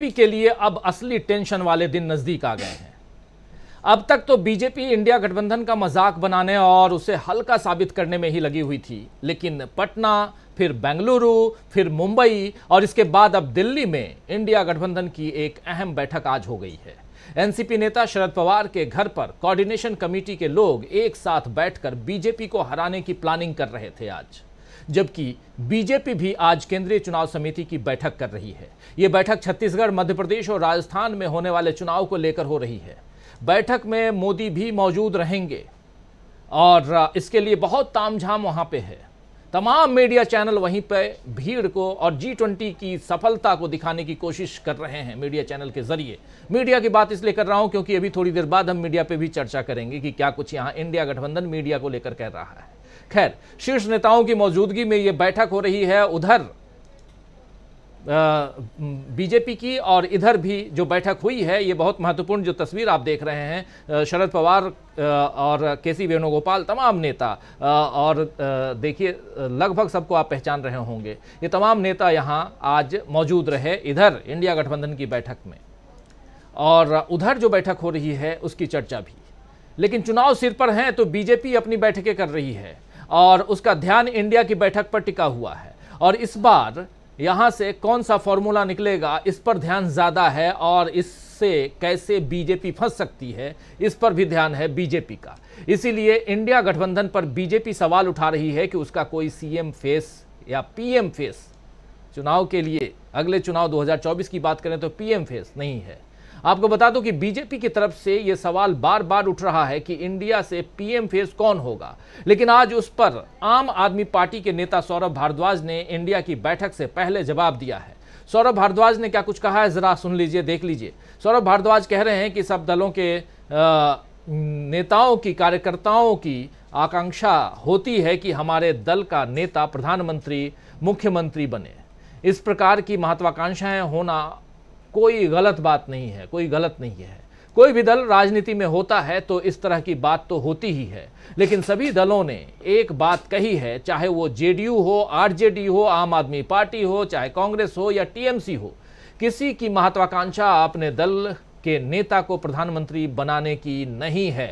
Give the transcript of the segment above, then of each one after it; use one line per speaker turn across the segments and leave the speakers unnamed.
BJP के लिए अब असली टेंशन वाले दिन नजदीक आ गए हैं। अब तक तो बीजेपी इंडिया गठबंधन का मजाक बनाने और उसे हल्का साबित करने में ही लगी हुई थी, लेकिन पटना, फिर बेंगलुरु, फिर मुंबई और इसके बाद अब दिल्ली में इंडिया गठबंधन की एक अहम बैठक आज हो गई है। एनसीपी नेता शरद पवार के घर पर कोऑर्डिनेशन कमेटी के लोग एक साथ बैठकर बीजेपी को हराने की प्लानिंग कर रहे थे आज, जबकि बीजेपी भी आज केंद्रीय चुनाव समिति की बैठक कर रही है। यह बैठक छत्तीसगढ़, मध्य प्रदेश और राजस्थान में होने वाले चुनाव को लेकर हो रही है। बैठक में मोदी भी मौजूद रहेंगे और इसके लिए बहुत तामझाम वहां पे है। तमाम मीडिया चैनल वहीं पे भीड़ को और G20 की सफलता को दिखाने की कोशिश कर रहे हैं मीडिया चैनल के जरिए। मीडिया की बात इसलिए कर रहा हूं क्योंकि अभी थोड़ी देर बाद हम मीडिया पे भी चर्चा करेंगे कि क्या कुछ यहां इंडिया गठबंधन मीडिया को लेकर कह रहा है। खैर, शीर्ष नेताओं की मौजूदगी में यह बैठक हो रही है। उधर बीजेपी की और इधर भी जो बैठक हुई है, ये बहुत महत्वपूर्ण जो तस्वीर आप देख रहे हैं, शरद पवार और केसी वेणुगोपाल, तमाम नेता, और देखिए लगभग सबको आप पहचान रहे होंगे, ये तमाम नेता यहाँ आज मौजूद रहे इधर इंडिया गठबंधन की बैठक में, और उधर जो बैठक हो रही है उसकी चर्चा भी। लेकिन चुनाव सिर पर हैं तो बीजेपी अपनी बैठकें कर रही है और उसका ध्यान इंडिया की बैठक पर टिका हुआ है, और इस बार यहां से कौन सा फॉर्मूला निकलेगा इस पर ध्यान ज्यादा है, और इससे कैसे बीजेपी फंस सकती है इस पर भी ध्यान है बीजेपी का। इसीलिए इंडिया गठबंधन पर बीजेपी सवाल उठा रही है कि उसका कोई सीएम फेस या पीएम फेस चुनाव के लिए, अगले चुनाव 2024 की बात करें तो पीएम फेस नहीं है। आपको बता दूं कि बीजेपी की तरफ से यह सवाल बार बार उठ रहा है कि इंडिया से पीएम फेस कौन होगा, लेकिन आज उस पर आम आदमी पार्टी के नेता सौरभ भारद्वाज ने इंडिया की बैठक से पहले जवाब दिया है। सौरभ भारद्वाज ने क्या कुछ कहा है, जरा सुन लीजिए, देख लीजिए। सौरभ भारद्वाज कह रहे हैं कि सब दलों के नेताओं की, कार्यकर्ताओं की आकांक्षा होती है कि हमारे दल का नेता प्रधानमंत्री, मुख्यमंत्री बने। इस प्रकार की महत्वाकांक्षाएं होना कोई गलत बात नहीं है, कोई गलत नहीं है। कोई भी दल राजनीति में होता है तो इस तरह की बात तो होती ही है, लेकिन सभी दलों ने एक बात कही है, चाहे वो जेडीयू हो, आरजेडी हो, आम आदमी पार्टी हो, चाहे कांग्रेस हो या टीएमसी हो, किसी की महत्वाकांक्षा अपने दल के नेता को प्रधानमंत्री बनाने की नहीं है।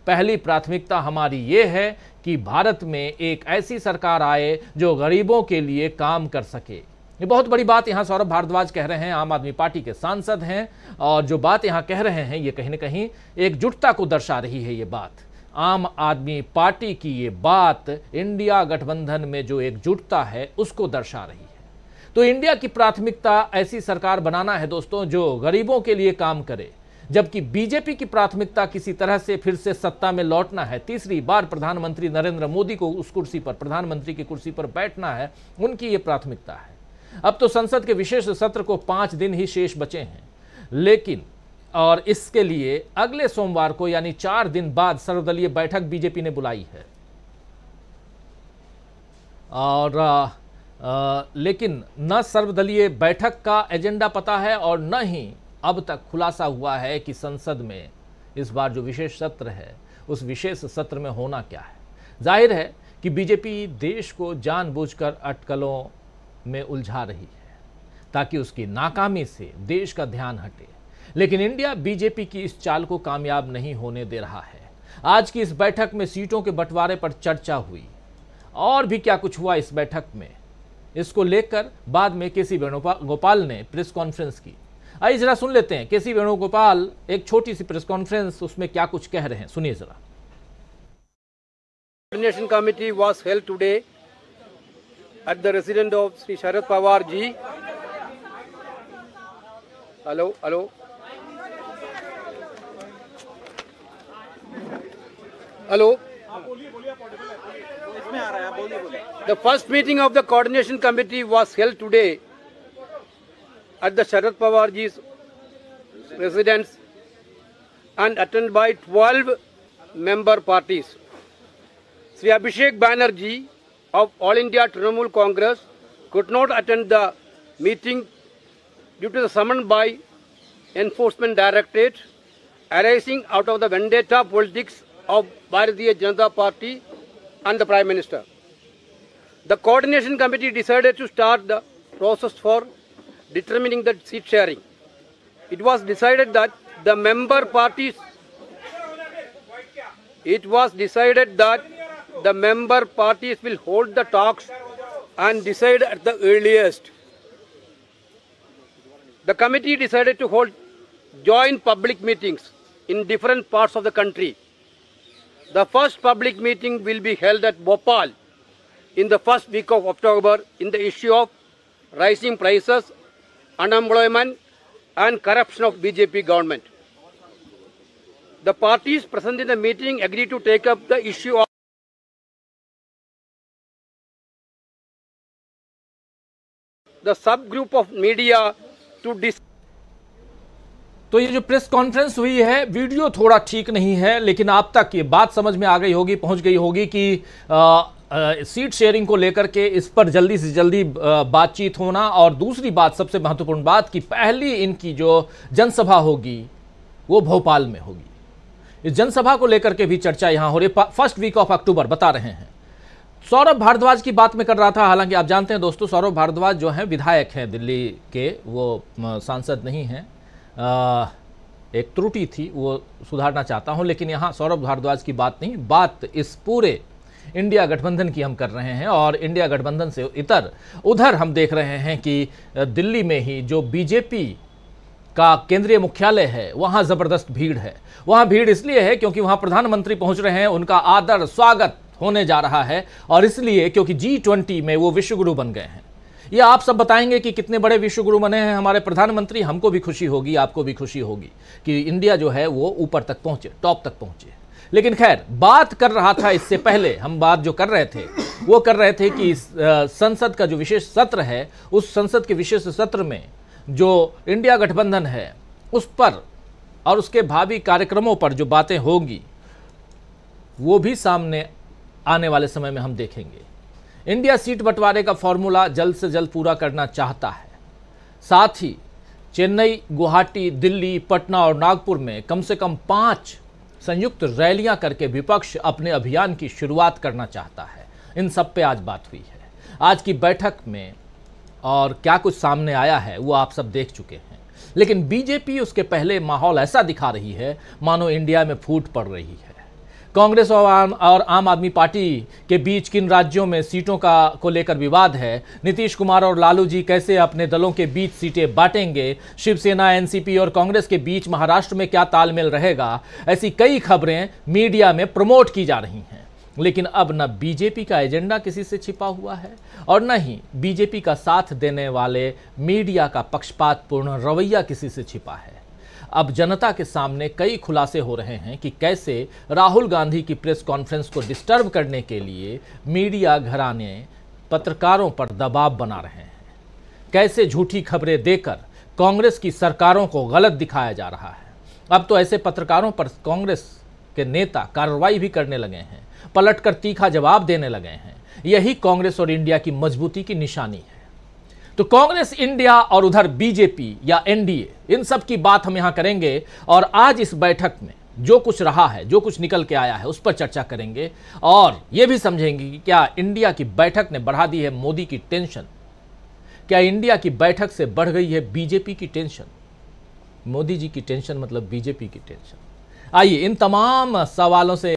पहली प्राथमिकता हमारी ये है कि भारत में एक ऐसी सरकार आए जो गरीबों के लिए काम कर सके। ये बहुत बड़ी बात यहां सौरभ भारद्वाज कह रहे हैं, आम आदमी पार्टी के सांसद हैं, और जो बात यहां कह रहे हैं ये कहीं ना कहीं एकजुटता को दर्शा रही है। ये बात आम आदमी पार्टी की, ये बात इंडिया गठबंधन में जो एकजुटता है उसको दर्शा रही है। तो इंडिया की प्राथमिकता ऐसी सरकार बनाना है दोस्तों जो गरीबों के लिए काम करे, जबकि बीजेपी की प्राथमिकता किसी तरह से फिर से सत्ता में लौटना है, तीसरी बार प्रधानमंत्री नरेंद्र मोदी को उस कुर्सी पर, प्रधानमंत्री की कुर्सी पर बैठना है, उनकी ये प्राथमिकता है। अब तो संसद के विशेष सत्र को 5 दिन ही शेष बचे हैं, लेकिन और इसके लिए अगले सोमवार को यानी 4 दिन बाद सर्वदलीय बैठक बीजेपी ने बुलाई है। और लेकिन न सर्वदलीय बैठक का एजेंडा पता है और न ही अब तक खुलासा हुआ है कि संसद में इस बार जो विशेष सत्र है उस विशेष सत्र में होना क्या है। जाहिर है कि बीजेपी देश को जानबूझकर अटकलों में उलझा रही है ताकि उसकी नाकामी से देश का ध्यान हटे, लेकिन इंडिया बीजेपी की इस चाल को कामयाब नहीं होने दे रहा है। आज की इस बैठक में सीटों के बंटवारे पर चर्चा हुई, और भी क्या कुछ हुआ इस बैठक में, इसको लेकर बाद में केसी वेणुगोपाल ने प्रेस कॉन्फ्रेंस की। आइए जरा सुन लेते हैं केसी वेणुगोपाल एक छोटी सी प्रेस कॉन्फ्रेंस, उसमें क्या कुछ कह रहे हैं, सुनिए जरा।
Coordination committee was held today at the residence of Sri Sharad Pawar ji. Hello. The first meeting of the coordination committee was held today at the Sharad Pawar ji's residence and attended by 12 member parties. Sri Abhishek Banerjee of All India Trinamool Congress could not attend the meeting due to the summon by Enforcement Directorate arising out of the vendetta politics of Bharatiya Janata Party and the Prime Minister. The Coordination Committee decided to start the process for determining the seat sharing. it was decided that the member parties will hold the talks and decide at the earliest. The committee decided to hold joint public meetings in different parts of the country. The first public meeting will be held at Bhopal in the first week of October in the issue of rising prices, unemployment and corruption of BJP government. The parties present in the meeting agreed to take up the issue of the subgroup of media to
तो ये जो press conference हुई है, video थोड़ा ठीक नहीं है, लेकिन आप तक ये बात समझ में आ गई होगी, पहुंच गई होगी कि सीट शेयरिंग को लेकर के इस पर जल्दी से जल्दी बातचीत होना, और दूसरी बात, सबसे महत्वपूर्ण बात, कि पहली इनकी जो जनसभा होगी वो भोपाल में होगी। इस जनसभा को लेकर के भी चर्चा यहां हो रही है। फर्स्ट वीक ऑफ अक्टूबर बता रहे हैं। सौरभ भारद्वाज की बात में कर रहा था, हालांकि आप जानते हैं दोस्तों, सौरभ भारद्वाज जो हैं विधायक हैं दिल्ली के, वो सांसद नहीं हैं। एक त्रुटि थी, वो सुधारना चाहता हूं, लेकिन यहां सौरभ भारद्वाज की बात नहीं, बात इस पूरे इंडिया गठबंधन की हम कर रहे हैं। और इंडिया गठबंधन से उधर हम देख रहे हैं कि दिल्ली में ही जो बीजेपी का केंद्रीय मुख्यालय है, वहां जबरदस्त भीड़ है। वहां भीड़ इसलिए है क्योंकि वहां प्रधानमंत्री पहुंच रहे हैं, उनका आदर स्वागत होने जा रहा है, और इसलिए क्योंकि G20 में वो विश्वगुरु बन गए हैं। ये आप सब बताएंगे कि कितने बड़े विश्वगुरु बने हैं हमारे प्रधानमंत्री। हमको भी खुशी होगी, आपको भी खुशी होगी कि इंडिया जो है वो ऊपर तक पहुंचे, टॉप तक पहुंचे। लेकिन खैर, बात कर रहा था, इससे पहले हम बात जो कर रहे थे वो कर रहे थे कि संसद का जो विशेष सत्र है, उस संसद के विशेष सत्र में जो इंडिया गठबंधन है उस पर और उसके भावी कार्यक्रमों पर जो बातें होंगी वो भी सामने आने वाले समय में हम देखेंगे। इंडिया सीट बंटवारे का फॉर्मूला जल्द से जल्द पूरा करना चाहता है। साथ ही चेन्नई, गुवाहाटी, दिल्ली, पटना और नागपुर में कम से कम 5 संयुक्त रैलियां करके विपक्ष अपने अभियान की शुरुआत करना चाहता है। इन सब पे आज बात हुई है। आज की बैठक में और क्या कुछ सामने आया है वो आप सब देख चुके हैं, लेकिन बीजेपी उसके पहले माहौल ऐसा दिखा रही है मानो इंडिया में फूट पड़ रही है। कांग्रेस और आम आदमी पार्टी के बीच किन राज्यों में सीटों को लेकर विवाद है, नीतीश कुमार और लालू जी कैसे अपने दलों के बीच सीटें बांटेंगे, शिवसेना, एनसीपी और कांग्रेस के बीच महाराष्ट्र में क्या तालमेल रहेगा, ऐसी कई खबरें मीडिया में प्रमोट की जा रही हैं। लेकिन अब न बीजेपी का एजेंडा किसी से छिपा हुआ है और न ही बीजेपी का साथ देने वाले मीडिया का पक्षपातपूर्ण रवैया किसी से छिपा है। अब जनता के सामने कई खुलासे हो रहे हैं कि कैसे राहुल गांधी की प्रेस कॉन्फ्रेंस को डिस्टर्ब करने के लिए मीडिया घराने पत्रकारों पर दबाव बना रहे हैं, कैसे झूठी खबरें देकर कांग्रेस की सरकारों को गलत दिखाया जा रहा है। अब तो ऐसे पत्रकारों पर कांग्रेस के नेता कार्रवाई भी करने लगे हैं, पलटकर तीखा जवाब देने लगे हैं। यही कांग्रेस और इंडिया की मजबूती की निशानी है। तो कांग्रेस, इंडिया और उधर बीजेपी या एनडीए, इन सब की बात हम यहां करेंगे। और आज इस बैठक में जो कुछ रहा है, जो कुछ निकल के आया है, उस पर चर्चा करेंगे और यह भी समझेंगे कि क्या इंडिया की बैठक ने बढ़ा दी है मोदी की टेंशन, क्या इंडिया की बैठक से बढ़ गई है बीजेपी की टेंशन। मोदी जी की टेंशन मतलब बीजेपी की टेंशन। आइए इन तमाम सवालों से